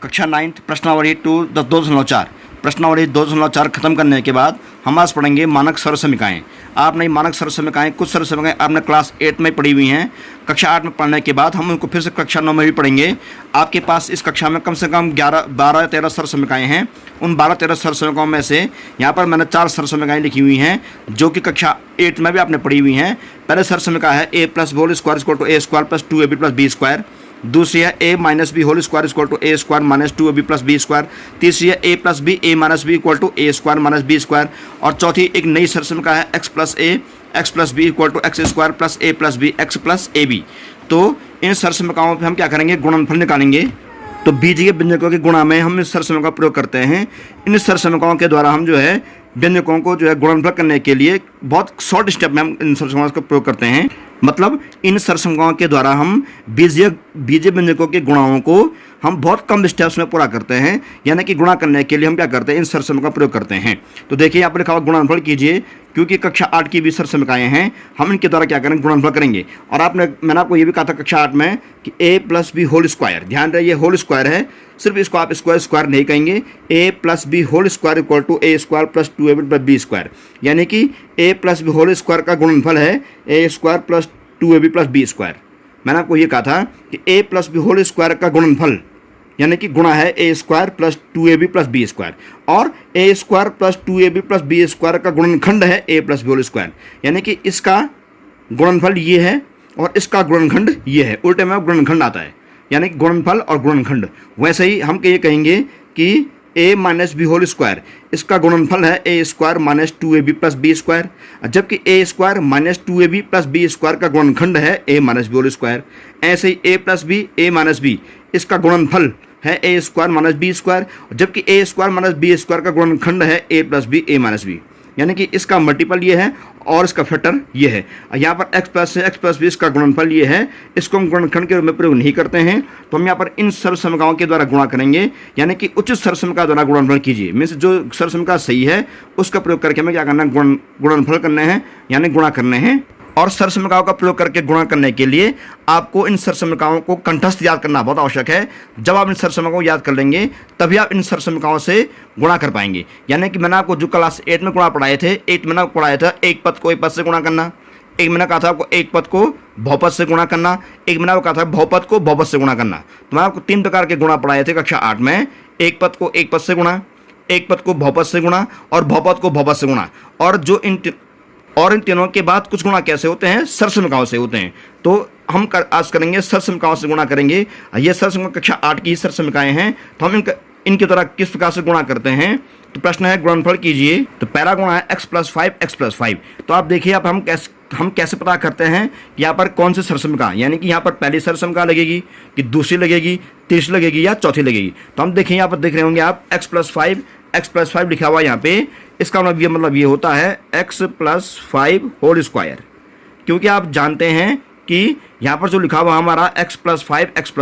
कक्षा 9 प्रश्नावली 2.4 प्रश्नावली 2.4 खत्म करने के बाद हम आज पढ़ेंगे मानक सर्वसमीकाएँ। आपने मानक सर्वसमीकाएँ कुछ सर्वसमीकाएँ आपने क्लास 8 में पढ़ी हुई हैं। कक्षा 8 में पढ़ने के बाद हम उनको फिर से कक्षा 9 में भी पढ़ेंगे। आपके पास इस कक्षा में कम से कम 12-13 सर्वसमीकाएँ हैं। उन 12-13 सर्वसमीकाओं में से यहाँ पर मैंने 4 सर्वसमीकाएँ लिखी हुई हैं जो कि कक्षा 8 में भी आपने पढ़ी हुई हैं। पहले सर्वसमीका है a + b whole square equal to a square plus 2ab plus b square. दूसरी है a - b whole square equal to a square minus 2ab plus b square. तीसरी है a + b equal to a square minus b square. और चौथी एक नई सर्वसमीका है x + b equal to x square plus a + b x plus ab। तो इन सर्वसमीकाओं पे हम क्या करेंगे, गुणनफल निकालेंगे। तो बीजीय व्यंजकों के गुणा में हम इस सर्वसमीका का प्रयोग करते हैं। इन सर्वसमीकाओं के द्वारा हम जो है व्यंजकों को जो है गुणनफल करने के लिए बहुत शॉर्ट स्टेप में हम इन सर्वसमीकाओं का प्रयोग करते हैं। मतलब इन सर्वसमीकाओं के द्वारा हम बीजीय व्यंजकों के गुणाओं को हम बहुत कम स्टेप्स में पूरा करते हैं। यानी कि गुणा करने के लिए हम क्या करते हैं, इन सर्वसमीकाओं का प्रयोग करते हैं। तो देखिए यहाँ पर लिखा हुआ गुणनफल कीजिए, क्योंकि कक्षा 8 की भी सर्वसमीकाएँ हैं, हम इनके द्वारा क्या करेंगे, गुणनफल करेंगे। और मैंने आपको ये भी कहा था कक्षा 8 में कि a + b होल स्क्वायर, ध्यान रहे ये होल स्क्वायर है, सिर्फ इसको आप स्क्वायर नहीं कहेंगे। a + b whole square equal to a square plus 2ab plus b square. यानी कि a + b होल स्क्वायर का गुणनफल है a square plus 2ab plus b square. मैंने आपको ये कहा था कि a + b होल स्क्वायर का गुणनफल यानी कि गुणा है a square plus 2ab plus b square. और a square plus 2ab plus b square का गुणनखंड है a + b होल स्क्वायर। यानी कि इसका गुणनफल ये है और इसका गुणनखंड ये है, उल्टे में गुणनखंड आता है, यानी कि गुणनफल और गुणनखंड। वैसे ही हम ये कहेंगे कि a - b होल स्क्वायर, इसका गुणनफल है a square minus 2ab plus b square, जबकि a square minus 2ab plus b square का गुणनखंड है a - b होल स्क्वायर। ऐसे ही a + b a - b, इसका गुणनफल है a square minus b square, जबकि a square minus b square का गुणनखंड है a + b a - b। यानी कि इसका मल्टीपल ये है और इसका फैक्टर ये है। यहाँ पर x + b इसका गुणनफल ये है, इसको हम गुणनखंड के रूप में प्रयोग नहीं करते हैं। तो हम यहाँ पर इन सर्वसमीकाओं के द्वारा गुणा करेंगे, यानी कि उचित सर्वसमीका द्वारा गुणनफल कीजिए। मीन्स जो सर्वसमीका सही है उसका प्रयोग करके हमें क्या करना है, गुणनफल करने हैं, यानी गुणा करने हैं। और सर्वसमीकाओं का प्रयोग करके गुणा करने के लिए आपको इन सर्वसमीकाओं को कंठस्थ याद करना बहुत आवश्यक है। जब आप इन सर्वसमीकाओं को याद कर लेंगे तभी आप इन सर्वसमीकाओं से गुणा कर पाएंगे। यानी कि मैंने आपको जो क्लास 8 में गुणा पढ़ाए थे, 8 मैंने आपको पढ़ाया था एक पद को एक पद से गुणा करना, एक मैंने कहा था आपको एक पद को बहुपद से गुणा करना, एक मैंने आपको कहा था बहुपद को बहुपद से गुणा करना। तो मैंने आपको 3 प्रकार के गुणा पढ़ाए थे कक्षा 8 में, एक पद को एक पद से गुणा, एक पद को बहुपद से गुणा और बहुपद को बहुपद से गुणा। और इन तीनों के बाद कुछ गुणा कैसे होते हैं, सर्वसमीकाओं से होते हैं। तो हम आज करेंगे सर्वसमीकाओं से गुणा करेंगे। ये सर्वसमीका कक्षा 8 की सर्वसमीकाएं हैं। तो हम इनके द्वारा किस प्रकार से गुणा करते हैं। तो प्रश्न है गुणनफल कीजिए। तो पहला गुणा है x + 5 x + 5। तो आप देखिए अब हम कैसे पता करते हैं यहाँ पर कौन सी सर्वसमीका, यानी कि यहाँ पर पहली सर्वसमीका लगेगी कि दूसरी लगेगी, तीसरी लगेगी या चौथी लगेगी। तो हम देखिए यहाँ पर देख रहे होंगे आप x + 5 लिखा हुआ है यहाँ पे। इसका मतलब ये होता है x + 5 होल स्क्वायर, क्योंकि आप जानते हैं कि यहाँ पर जो लिखा हुआ हमारा x +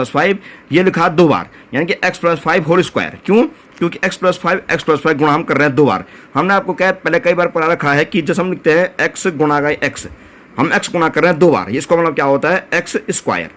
5 ये लिखा 2 बार, यानी कि x + 5 होल स्क्वायर। क्यों? क्योंकि x + 5 गुणा हम कर रहे हैं 2 बार। हमने आपको पहले कई बार पढ़ा रखा है कि जैसे हम लिखते हैं x गुणा x, हम x गुणा कर रहे हैं 2 बार, इसका मतलब क्या होता है x स्क्वायर।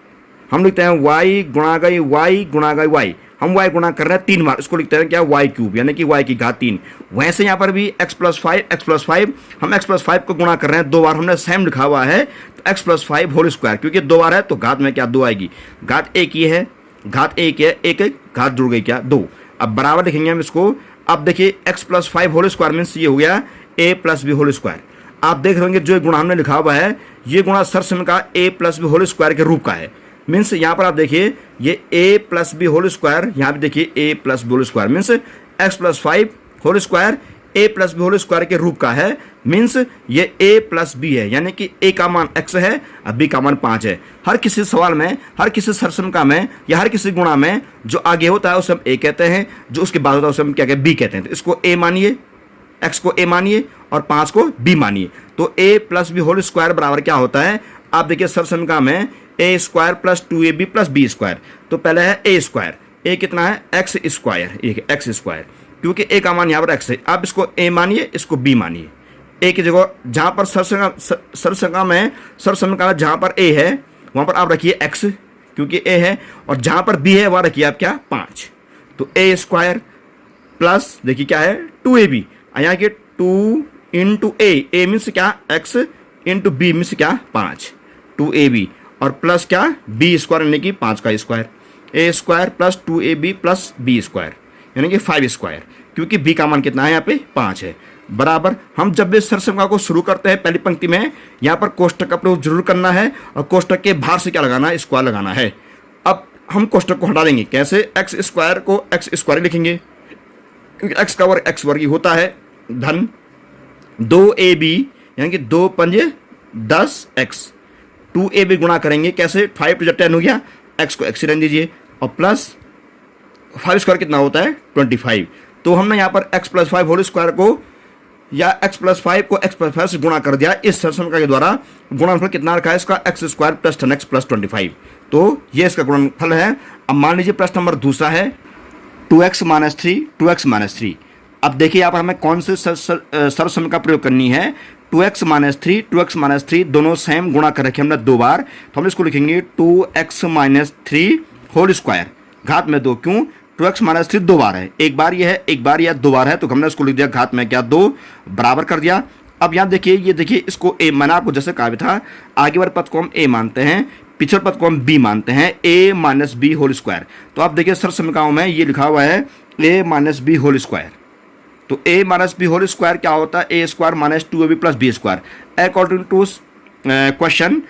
हम लिखते हैं y गुणा y, हम y गुणा कर रहे हैं 3 बार, इसको लिखते हैं क्या, y³ यानी कि y की घात 3। वैसे यहाँ पर भी x + 5 हम x + 5 को गुणा कर रहे हैं 2 बार, हमने सेम लिखा हुआ है तो x + 5 होल स्क्वायर, क्योंकि 2 बार है तो घात में क्या 2 आएगी, घात 1 ही है, घात 1 है, एक घात जुड़ गई क्या 2। अब बराबर लिखेंगे हम इसको। अब देखिए x + 5 होल स्क्वायर मीन्स ये हो गया a + b होल स्क्वायर। आप देख रहे होंगे जो गुणा हमने लिखा हुआ है ये गुणा सर्वसमीका a + b होल स्क्वायर के रूप का है। मीन्स यहाँ पर आप देखिए ये a + b होल स्क्वायर, यहाँ पे देखिए a + b whole square means x + 5 whole square a + b whole square के रूप का है। मीन्स ये a + b है, यानी कि a का मान x है और b का मान 5 है। हर किसी सवाल में, हर किसी सर्वसमीका में या हर किसी गुणा में जो आगे होता है उसे हम a कहते हैं, जो उसके बाद होता है उसे हम क्या कहते हैं, b कहते हैं। तो इसको a मानिए, x को a मानिए और 5 को b मानिए। तो a + b होल स्क्वायर बराबर क्या होता है, आप देखिए सर्वसमीका में a square plus 2ab plus b square. तो पहले है a स्क्वायर, a कितना है x स्क्वायर, x स्क्वायर, क्योंकि a का मान यहाँ पर x है। आप इसको a मानिए, इसको b मानिए। a की जगह जहाँ पर सर्वसमीका में जहाँ पर a है वहाँ पर आप रखिए x, क्योंकि a है, और जहाँ पर b है वहाँ रखिए आप क्या 5। तो ए स्क्वायर प्लस देखिए क्या है 2ab, यहाँ के 2 इंटू ए मीन्स क्या एक्स इंटू बी मीन्स क्या 5, 2ab और प्लस क्या बी स्क्वायर यानी कि 5 का square, a square plus 2ab plus B square यानी कि 5 स्क्वायर, क्योंकि बी का मान कितना है यहाँ पे 5 है, बराबर। हम जब भी सरसमका को शुरू करते हैं पहली पंक्ति में यहाँ पर कोष्टक का प्रयोग जरूर करना है और कोष्टक के बाहर से क्या लगाना है, स्क्वायर लगाना है। अब हम कोष्टक को हटा देंगे, कैसे, एक्स स्क्वायर को एक्स स्क्वायर लिखेंगे क्योंकि एक्स का वर्ग एक्स वर्ग ही होता है, धन 2ab यानी कि 2 पंजे 10x, 2ab गुणा करेंगे कैसे, 5 टू 10 हो गया, x को x रहने दीजिए और प्लस 5 स्क्वायर कितना होता है 25। तो हमने यहाँ पर x प्लस 5 होल स्क्वायर को या x प्लस 5 को x प्लस 5 से गुणा कर दिया। इस सरसमका के द्वारा गुणनफल कितना रखा है इसका, x square plus 10x plus 25। तो ये इसका गुणनफल है। अब मान लीजिए प्रश्न नंबर दूसरा है 2x माइनस 3, 2x माइनस 3। अब देखिए यहाँ पर हमें कौन से सरसम का प्रयोग करनी है, 2x माइनस 3, 2x माइनस 3 दोनों सेम गुणा कर रखे हमने 2 बार, तो हम इसको लिखेंगे 2x माइनस 3 होल स्क्वायर घात में 2, क्यों 2x माइनस 3 2 बार है, एक बार ये है, एक बार यह 2 बार है, तो हमने इसको लिख दिया घात में क्या 2 बराबर कर दिया। अब यहाँ देखिए, ये देखिए इसको a, मैंने आपको जैसे कहा भी था आगे वाले पद को हम a मानते हैं, पिछले पद को हम b मानते हैं, a minus B whole square. तो आप देखिए सरसमिकाओं में ये लिखा हुआ है a minus B whole square, तो a minus B whole square क्या होता है, a square minus 2ab plus B square. According to question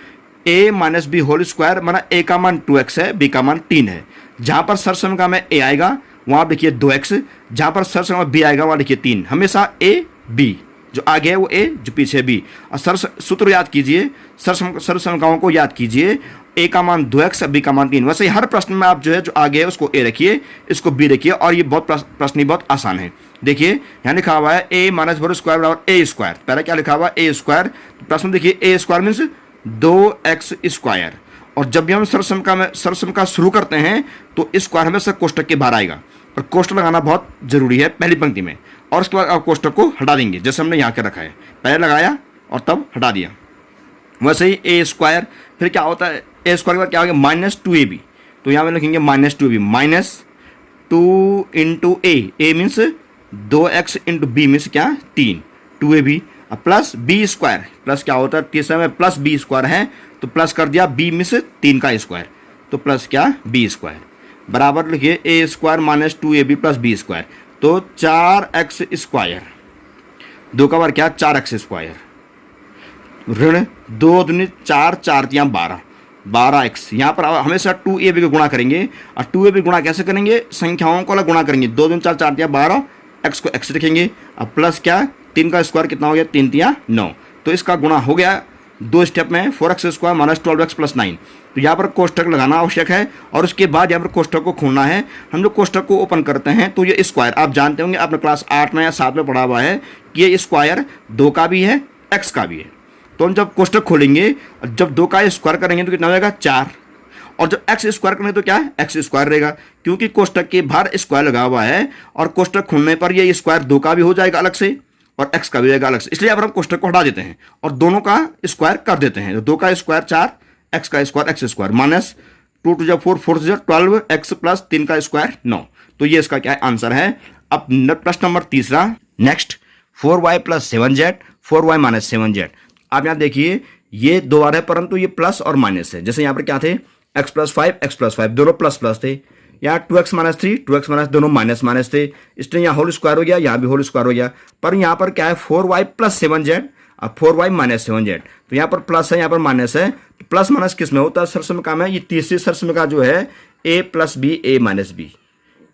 a minus B whole square माना a का मान 2x है, b का मान 3 है। जहाँ पर सरसमिका में a आएगा वहाँ आप लिखिए 2x, जहाँ पर सरसमिका में b आएगा वहाँ लिखिए 3, हमेशा a b, जो आगे है वो a, जो पीछे b। और सूत्र याद कीजिए, सरसमिकाओं को याद कीजिए, a का मान 2x, b का मान 3। वैसे ही हर प्रश्न में आप जो है जो आगे है उसको a रखिए, इसको b रखिए, और ये बहुत प्रश्न बहुत आसान है। देखिए यहाँ लिखा हुआ है a माइनस बी स्क्वायर बराबर a स्क्वायर, पहले क्या लिखा हुआ है a स्क्वायर, प्रश्न देखिए a square means 2x square, और जब भी हम सरसमिका शुरू करते हैं तो स्क्वायर हमेशा कोष्टक के बाहर आएगा, और कोष्टक लगाना बहुत जरूरी है पहली पंक्ति में, और उसके बाद आप कोष्टक को हटा देंगे जैसे हमने यहाँ के रखा है, पहले लगाया और तब हटा दिया। वैसे ही ए स्क्वायर, फिर क्या होता है ए स्क्वायर के बाद क्या हो गया माइनस 2ab, तो यहाँ में लिखेंगे minus 2ab, minus 2 into a means 2x into b means क्या 3, 2ab plus B square, plus क्या होता है तीसरे में प्लस बी स्क्वायर है तो प्लस कर दिया बी मीन्स 3 का स्क्वायर, तो प्लस क्या बी स्क्वायर बराबर लिखिए a square minus 2ab plus B square, तो 4x स्क्वायर, 2 का बार क्या 4x स्क्वायर, ऋण 2 दूनी 4, 4 तियाँ 12, 12x। यहाँ पर हमेशा 2ab को गुणा करेंगे, और 2ab गुणा कैसे करेंगे, संख्याओं को अलग गुणा करेंगे, 2 दूनी 4, 4 तियाँ 12, x को x रखेंगे, अब प्लस क्या 3 का स्क्वायर कितना हो गया 3 तियाँ 9, तो इसका गुणा हो गया 2 स्टेप में 4x square minus 12x plus 9। तो यहाँ पर कोष्टक लगाना आवश्यक है, और उसके बाद यहाँ पर कोष्टक को खोलना है। हम लोग कोष्टक को ओपन करते हैं तो ये स्क्वायर आप जानते होंगे, आपने क्लास 8 में या 7 में पढ़ा हुआ है कि ये स्क्वायर 2 का भी है x का भी है। तो हम जब कोष्टक खोलेंगे, जब 2 का स्क्वायर करेंगे तो कितना हो जाएगा 4, और जब x स्क्वायर करेंगे तो क्या है x स्क्वायर रहेगा, क्योंकि कोष्टक के बाहर स्क्वायर लगा हुआ है, और कोष्टक खोलने पर ये स्क्वायर 2 का भी हो जाएगा अलग से और x का भी जाएगा अलग से, इसलिए अब हम कोष्टक को हटा देते हैं और दोनों का स्क्वायर कर देते हैं। तो 2 का स्क्वायर 4, x का square x square, minus 2 two 4, 4 से 12, x प्लस 3 का स्क्वायर 9। तो ये इसका क्या आंसर है। अब प्रश्न नंबर तीसरा, next 4y plus 7z, 4y minus 7z। आप यहाँ देखिए ये 2 बार है, परंतु ये प्लस और माइनस है। जैसे यहाँ पर क्या थे x प्लस 5 दोनों प्लस प्लस थे, यहाँ 2x माइनस 3, 2x माइनस दोनों माइनस माइनस थे, इसलिए यहाँ होल स्क्वायर हो गया, यहाँ भी होल स्क्वायर हो गया। पर यहाँ पर क्या है 4y प्लस 7z और 4y माइनस 7z, तो यहाँ पर प्लस है यहाँ पर माइनस है, तो प्लस माइनस किस में होता है सरसमिका में, ये तीसरी सरसमिका जो है a plus B a minus B,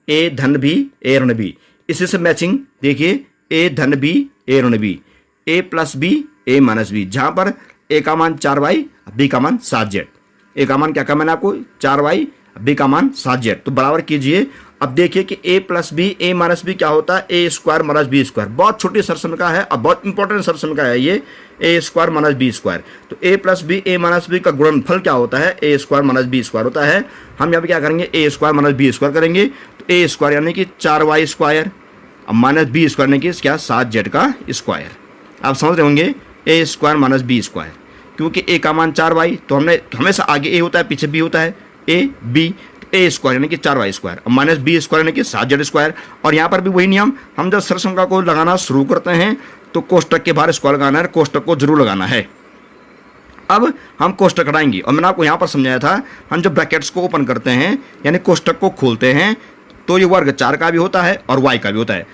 a धन बी a ऋण बी, इसी से मैचिंग देखिए a धन बी a ऋण B, a plus B a minus B, जहाँ पर a का मान 4y b का मान 7z, a का मान क्या कहा मैंने आपको 4y b का मान 7z, तो बराबर कीजिए। अब देखिए कि a plus B a minus B क्या होता है a square minus B square, बहुत छोटी सरसमिका है और बहुत इंपॉर्टेंट सरसमिका है ये, a square minus B square. तो a plus B a minus B का गुणनफल क्या होता है a square minus B square होता है। हम यहाँ पे क्या करेंगे a square minus B square करेंगे, तो a स्क्वायर यानी कि 4y स्क्वायर अब माइनस बी स्क्वायर यानी कि क्या 7z का स्क्वायर। आप समझ रहे होंगे a square minus B square, क्योंकि a का मान 4y, तो हमने हमेशा आगे a होता है पीछे b होता है a b, ए स्क्वायर यानी कि 4y square, minus B square यानी कि 7z स्क्वायर। और यहाँ पर भी वही नियम, हम जब सरसंख्या को लगाना शुरू करते हैं तो कोष्टक के बाहर स्क्वायर लगाना है, कोष्टक को जरूर लगाना है। अब हम कोष्टक हटाएंगे और मैंने आपको यहाँ पर समझाया था, हम जब ब्रैकेट्स को ओपन करते हैं यानी कोष्टक को खोलते हैं तो ये वर्ग 4 का भी होता है और y का भी होता है।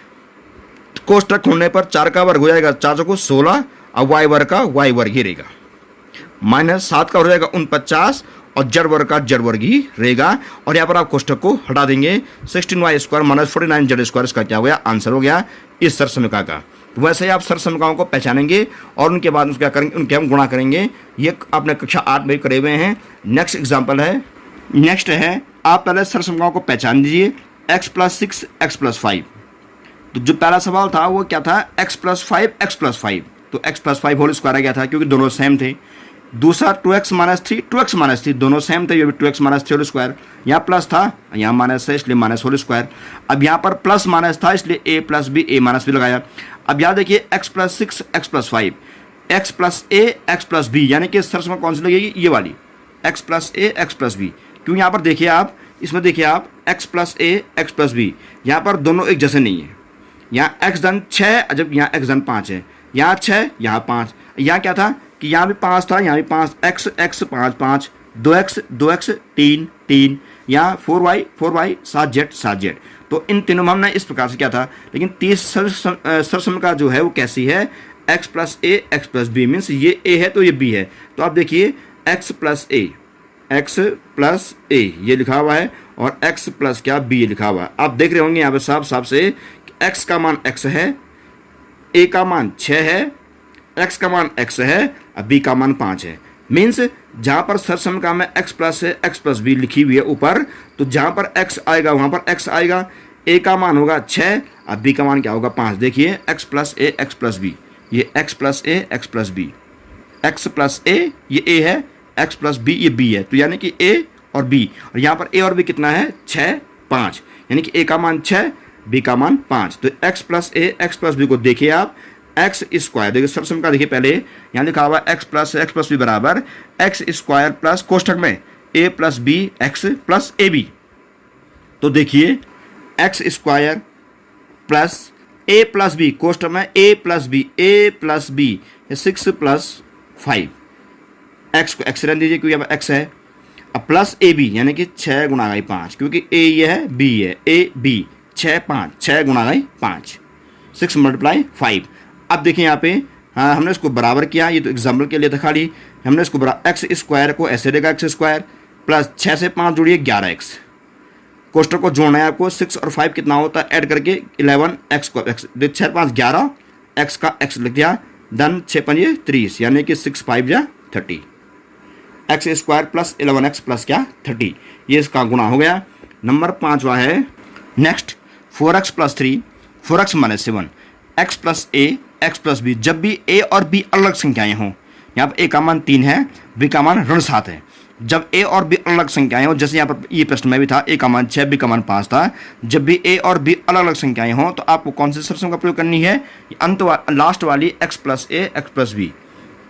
कोष्टक खोलने पर 4 का वर्ग हो जाएगा 4 को 16 और y वर्ग का y वर्ग ही रहेगा, माइनस 7 का हो जाएगा 49 और z वर्ग का z वर्ग ही रहेगा। और यहाँ पर आप कोष्टक को हटा देंगे, 16y square minus 49z square, इसका क्या हो गया, आंसर हो गया इस सरसमीका का। तो वैसे ही आप सरसमीकाओं को पहचानेंगे और उनके बाद क्या करेंगे, उनके हम गुणा करेंगे। ये आपने कक्षा 8 में करे हुए हैं। नेक्स्ट एग्जाम्पल है, नेक्स्ट है, आप पहले सरसमीकाओं को पहचान दीजिए, x + 6 x + 5। तो जो पहला सवाल था वो क्या था, x + 5 x + 5, तो x + 5 होल स्क्वायर आ गया था क्योंकि दोनों सेम थे। दूसरा 2x - 3 2x - 3, दोनों सेम थे, ये भी 2x - 3 होल स्क्वायर, यहाँ प्लस था यहाँ माइनस है इसलिए माइनस होल स्क्वायर। अब यहाँ पर प्लस माइनस था इसलिए a + b a - b लगाया। अब यहाँ देखिए x + 6 x + 5, x + a x + b, यानी कि सरसमीका कौन सी लगेगी, ये वाली x + a x + b। क्यों, यहाँ पर देखिए आप, इसमें देखिए आप x + a x + b, यहाँ पर दोनों एक जैसे नहीं है। यहाँ x धन 6 जब यहाँ x धन 5 है, यहाँ 6 यहाँ 5, यहाँ क्या था कि यहाँ भी 5 था यहाँ भी 5, x x 5 5, 2x 3 3, यहाँ 4y 7z। तो इन तीनों में हमने इस प्रकार से किया था। लेकिन 30 सरसमीका जो है वो कैसी है, x + a x + b, means ये a है तो ये b है। तो आप देखिए x + a ये लिखा हुआ है और x + क्या b लिखा हुआ है। आप देख रहे होंगे यहाँ पे साफ साफ से x का मान x है, a का मान 6 है, x का मान x है और b का मान 5 है। मीन्स जहाँ पर सरसमीका में x + a x + b लिखी हुई है ऊपर, तो जहाँ पर x आएगा वहाँ पर x आएगा, a का मान होगा 6 और b का मान क्या होगा 5। देखिए x + a x + b, ये x + a x + b, x + a ये a है, x + b ये b है, तो यानी कि a और b, और यहाँ पर a और b कितना है 6 5, यानी कि a का मान 6 b का मान 5। तो x + a x + b को देखिए आप, x स्क्वायर, देखिए सरसमीका देखिए पहले यहाँ लिखा हुआ x + x + b बराबर x स्क्वायर प्लस कोष्टक में a + b x + ab। तो देखिए x square plus a + b कोष्टक में a + b 6 + 5, x को x रहने दीजिए क्योंकि अब x है, अब प्लस a b यानी कि 6 × 5, क्योंकि a ये है b है, a b 6 5, 6 × 5 6 × 5। अब देखिए यहाँ पे हाँ हमने इसको बराबर किया, ये तो एग्जाम्पल के लिए था खाली, हमने इसको x स्क्वायर को ऐसे देगा x स्क्वायर प्लस 6 से 5 जोड़िए 11x, कोष्टक को जोड़ना है आपको, 6 और 5 कितना होता है ऐड करके 11, x को x 6 5 11, x का x लिख दिया, डन 6 5 30, यानी कि 6 5 30, x square plus 11x plus क्या 30, ये इसका गुणा हो गया। नंबर 5वां है next, 4x + 3 4x - 7 x + a x + b, जब भी a और b अलग संख्याएं हों, यहाँ पर a का मान 3 है, b का मान ऋण 7 है, जब a और b अलग संख्याएं हों, जैसे यहाँ पर ये प्रश्न में भी था a का मान 6 b का मान 5 था, जब भी a और b अलग अलग संख्याएं हों तो आपको कौन से सरसम का प्रयोग करनी है, अंत लास्ट वाली x + a x + b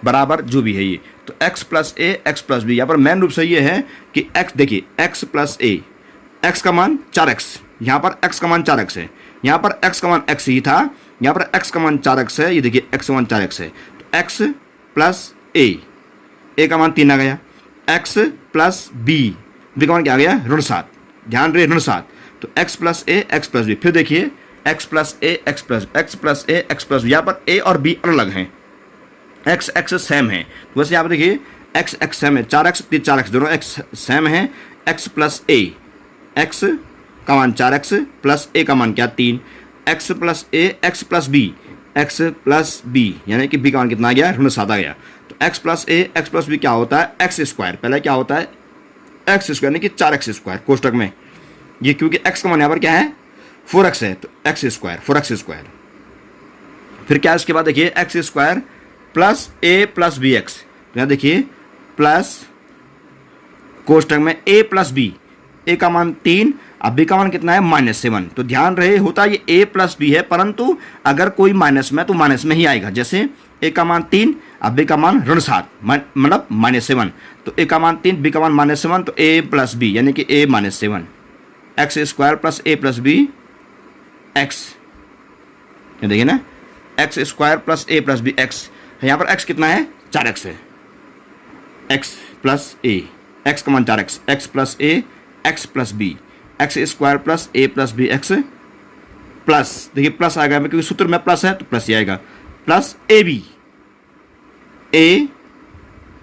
बराबर जो भी है ये, तो x + a x + b। यहाँ पर मेन रूप से ये है कि x देखिए x + a, x का मान 4x, यहाँ पर x का मान 4x है, यहाँ पर x का मान x ही था, यहाँ पर x का मान 4x है, ये देखिए x का मान 4x है, तो x + a का मान 3 आ गया, x + b का मान क्या आ गया ऋण 7, ध्यान रहे ऋण 7, तो x + a x + b। फिर देखिए x + a x + a x + b, यहाँ पर a और b अलग हैं, x सेम है, तो वैसे यहाँ पर देखिए x सेम है, 4x दोनों x सेम है, x + a x का मान 4x प्लस a का मान क्या 3, x + a x + b यानी कि b का मान कितना आ गया ऋण 7 आ गया। तो x + a x + b क्या होता है x स्क्वायर, पहले क्या होता है x स्क्वायर यानी कि 4x स्क्वायर कोष्टक में, ये क्योंकि x का मान यहाँ पर क्या है 4x है, तो x स्क्वायर 4x स्क्वायर। फिर क्या इसके बाद देखिए x square plus a + bx, तो यहाँ देखिए प्लस कोष्टक में a + b, a का मान 3 अब b का मान कितना है -7। तो ध्यान रहे होता ये a + b है, परंतु अगर कोई माइनस में तो माइनस में ही आएगा, जैसे a का मान 3 अब बी का मान ऋण 7 मतलब -7, तो ए का मान 3, बी का मान -7, तो ए प्लस बी यानी कि ए -7 एक्स स्क्वायर प्लस ए प्लस बी एक्स, ये देखिए ना, एक्स स्क्वायर प्लस ए प्लस बी एक्स, यहाँ पर एक्स कितना है 4x है, एक्स प्लस ए, एक्स का मान 4x, एक्स प्लस ए x plus B, x square plus ए प्लस बी एक्स प्लस, देखिए प्लस आएगा क्योंकि सूत्र में प्लस है तो प्लस ही आएगा, plus A B, A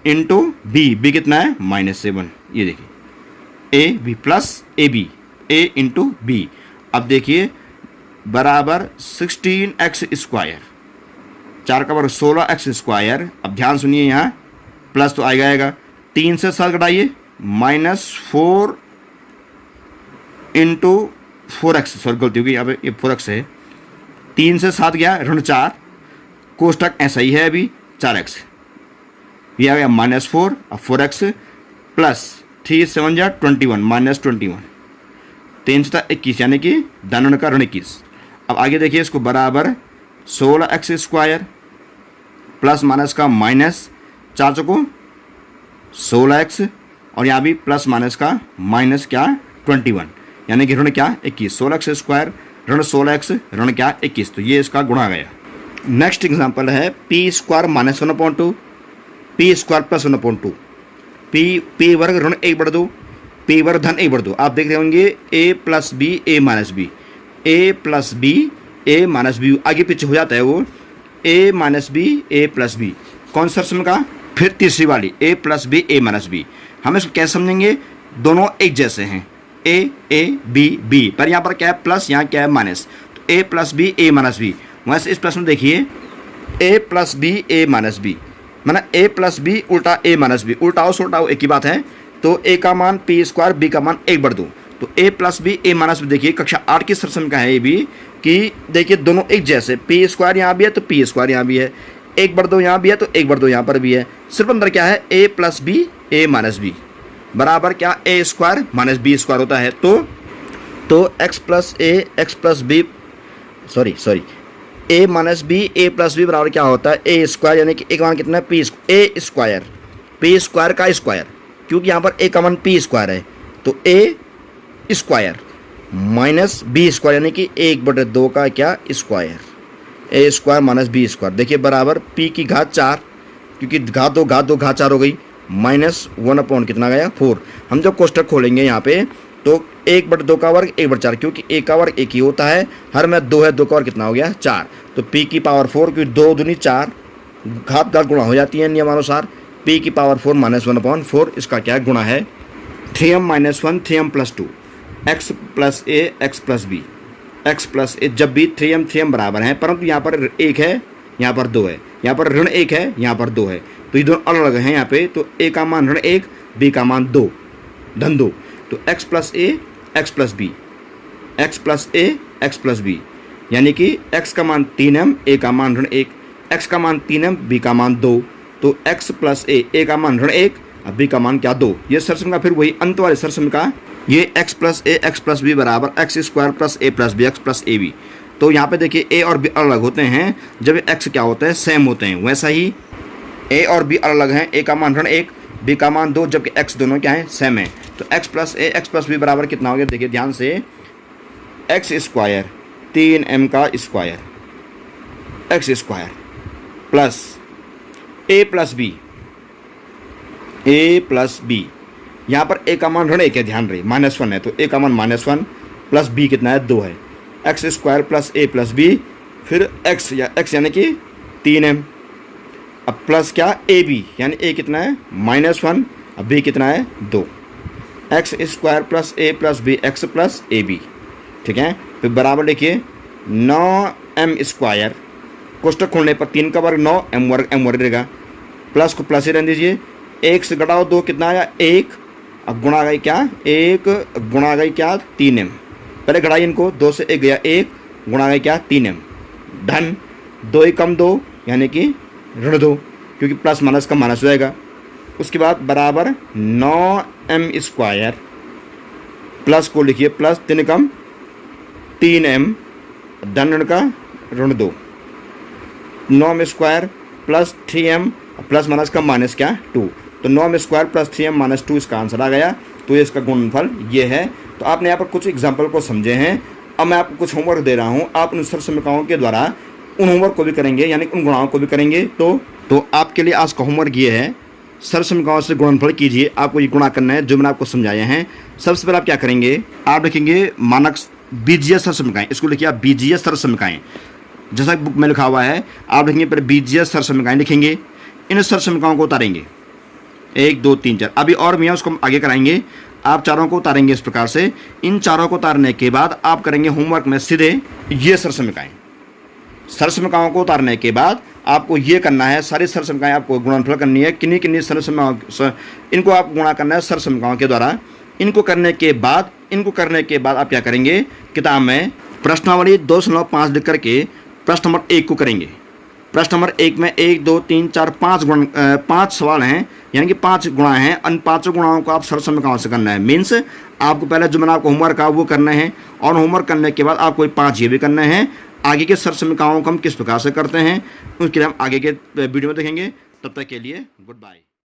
into B, B कितना है -7, ये देखिए A B plus A B, A into B. अब देखिए बराबर 16x स्क्वायर, 4 का वर्ग 16x स्क्वायर। अब ध्यान सुनिए, यहाँ प्लस तो आएगा, 3 से 7 घटाइए -4 इंटू 4x, सॉरी गलती होगी, अब ये 4x है, 3 से 7 गया ऋण 4, कोष्टक ऐसा ही है अभी 4x, ये आ गया -4, अब 4x प्लस 3 7 जा 21 -21, 3 से 21 यानी कि धन का ऋण 21। अब आगे देखिए इसको बराबर 16x स्क्वायर प्लस माइनस का माइनस 4 चौको 16x, और यहाँ भी प्लस माइनस का माइनस क्या 21 यानी कि ऋण क्या 21, 16x स्क्वायर ऋण 16x ऋण क्या 21, तो ये इसका गुणा गया। नेक्स्ट एग्जांपल है P square -1/2 P square plus 1/2, P वर्ग ऋण 1/2 पी वर्ग धन 1/2। आप देख रहे होंगे a plus B A minus B, A plus B A minus B, आगे पीछे हो जाता है वो, a minus B A plus B, कौन सा रस्म का, फिर तीसरी वाली a plus B A minus B. हम इसको कैसे समझेंगे, दोनों एक जैसे हैं, a b b, पर यहाँ पर क्या है प्लस, यहाँ क्या है माइनस, तो a plus B A minus B. वैसे इस प्रश्न में देखिए a plus B A minus B, माना a प्लस बी उल्टा a माइनस बी, उल्टाओ सुलटाओ एक ही बात है, तो a का मान p स्क्वायर b का मान 1/2, तो a plus B A minus B. देखिए कक्षा 8 की सरसम का है ये भी, कि देखिए दोनों एक जैसे, p स्क्वायर यहाँ भी है तो p स्क्वायर यहाँ भी है, 1/2 यहाँ भी है तो 1/2 यहाँ पर भी है, सिर्फ अंदर क्या है a plus B A minus B बराबर क्या a square minus B square होता है। तो x plus A x plus B sorry a minus B A plus B बराबर क्या होता है a स्क्वायर, यानी कि एक मान कितना है p स्क्वायर का स्क्वायर, क्योंकि यहाँ पर a का मान p स्क्वायर है, तो a square minus B square यानी कि 1/2 का क्या square, a square minus B square. देखिए बराबर p की घात 4, क्योंकि घात 2 घात 4 हो गई, -1 कितना गया 4। हम जब कोष्टक खोलेंगे यहाँ पे तो 1/2 का वर्ग 1/4, क्योंकि a का वर्ग 1 ही होता है, हर में 2 है, 2 का वर्ग कितना हो गया 4, तो p की पावर 4, क्योंकि 2 दूनी 4, घात गुणा हो जाती है नियमानुसार, p की पावर 4 -1/4, इसका क्या गुणा है 3m - 1 3m + 2 x plus A x plus B, x plus a, जब भी 3m बराबर हैं, परंतु यहाँ पर 1 है यहाँ पर 2 है, यहाँ पर ऋण 1 है यहाँ पर 2 है, तो ये दोनों अलग अलग हैं यहाँ पे, तो a का मान ऋण 1 b का मान 2 धन 2, तो x प्लस ए x plus B, x plus ए एक्स प्लस बी, यानी कि x का मान 3m a का मान ऋण 1, x का मान 3m b का मान 2, तो x प्लस ए का मान ऋण 1 अब b का मान क्या 2। ये सरसम का फिर वही अंत वाले सरसम का, ये x प्लस ए एक्स प्लस बी बराबर X square plus A plus B x plus A B. तो यहाँ पे देखिए a और b अलग होते हैं जब x क्या होता है सेम होते हैं, वैसा ही a और b अलग हैं, a का मान ऋण 1 b का मान 2, जबकि x दोनों क्या है सेम है, तो x प्लस ए एक्स प्लस बी बराबर कितना हो गया, देखिए ध्यान से, एक्स स्क्वायर 3m का square X square plus a plus B, यहाँ पर a का मान ऋण 1 है, ध्यान रहे -1 है, तो a का मान -1 प्लस b कितना है 2 है, एक्स स्क्वायर प्लस ए प्लस बी, फिर x यानी कि 3m, अब प्लस क्या ए बी, यानी a कितना है -1, अब b कितना है 2, X square plus A plus B x plus A B, ठीक है। फिर बराबर देखिए 9m स्क्वायर, कोष्टक खोलने पर 3 का वर्ग 9 m वर्ग रहेगा, प्लस को प्लस ही रहने दीजिए, 1 से घटाओ 2 कितना आया 1, अब गुणा गई क्या 1 गुणा गई क्या 3m, पहले घटाइए इनको, 2 से 1 गया 1 गुणा गई क्या 3m, धन 2 कम 2 यानी कि ऋण 2, क्योंकि प्लस माइनस का माइनस हो जाएगा। उसके बाद बराबर 9m स्क्वायर, प्लस को लिखिए प्लस 3 कम 3m, धन ऋण का ऋण 2, 9m square plus 3m plus minus का माइनस क्या 2, तो 9m square plus 3m minus 2 इसका आंसर आ गया। तो ये इसका गुणनफल ये है। तो आपने यहाँ पर कुछ एग्जाम्पल को समझे हैं। अब मैं आपको कुछ होमवर्क दे रहा हूँ, आप उन सरल समीकरणों के द्वारा उन होमवर्क को भी करेंगे, यानी उन गुणाओं को भी करेंगे। तो आपके लिए आज का होमवर्क ये है, सरल समीकरणों से गुणनफल कीजिए। आपको ये गुणा करना है जो मैंने आपको समझाया है। सबसे पहले आप क्या करेंगे, आप लिखेंगे मानक बीजीय सरल समीकरण, इसको लिखिए आप बीजीय सरल समीकरण, जैसा बुक में लिखा हुआ है। आप लिखेंगे पहले बीजीय सरल समीकरण लिखेंगे, इन सरल समीकरणों को उतारेंगे 1 2 3 4, अभी और भी है उसको हम आगे कराएंगे। आप चारों को उतारेंगे इस प्रकार से। इन चारों को उतारने के बाद आप करेंगे होमवर्क में सीधे ये सरल समीकरण। सरल समीकरणों को उतारने के बाद आपको ये करना है, सारी सरल समीकरण आपको गुणनफल करनी है। किन्हीं किन्हीं सरल समीकरणों इनको आप गुणा करना है सरल समीकरणों के द्वारा। इनको करने के बाद आप क्या करेंगे, किताब में प्रश्नावली 2.5 लिख करके प्रश्न नंबर 1 को करेंगे। प्रश्न नंबर 1 में 1 2 3 4 5 सवाल हैं, यानी कि 5 गुणा हैं। उन 5 गुणाओं को आप सरल समीकरणों से करना है। मीन्स आपको पहले जो मैंने आपको होमवर्क कहा वो करना है, और होमवर्क करने के बाद आपको 5 ये भी करना है। आगे के सरल समीकरणों को हम किस प्रकार से करते हैं उसके लिए हम आगे के वीडियो में देखेंगे। तब तक के लिए गुड बाय।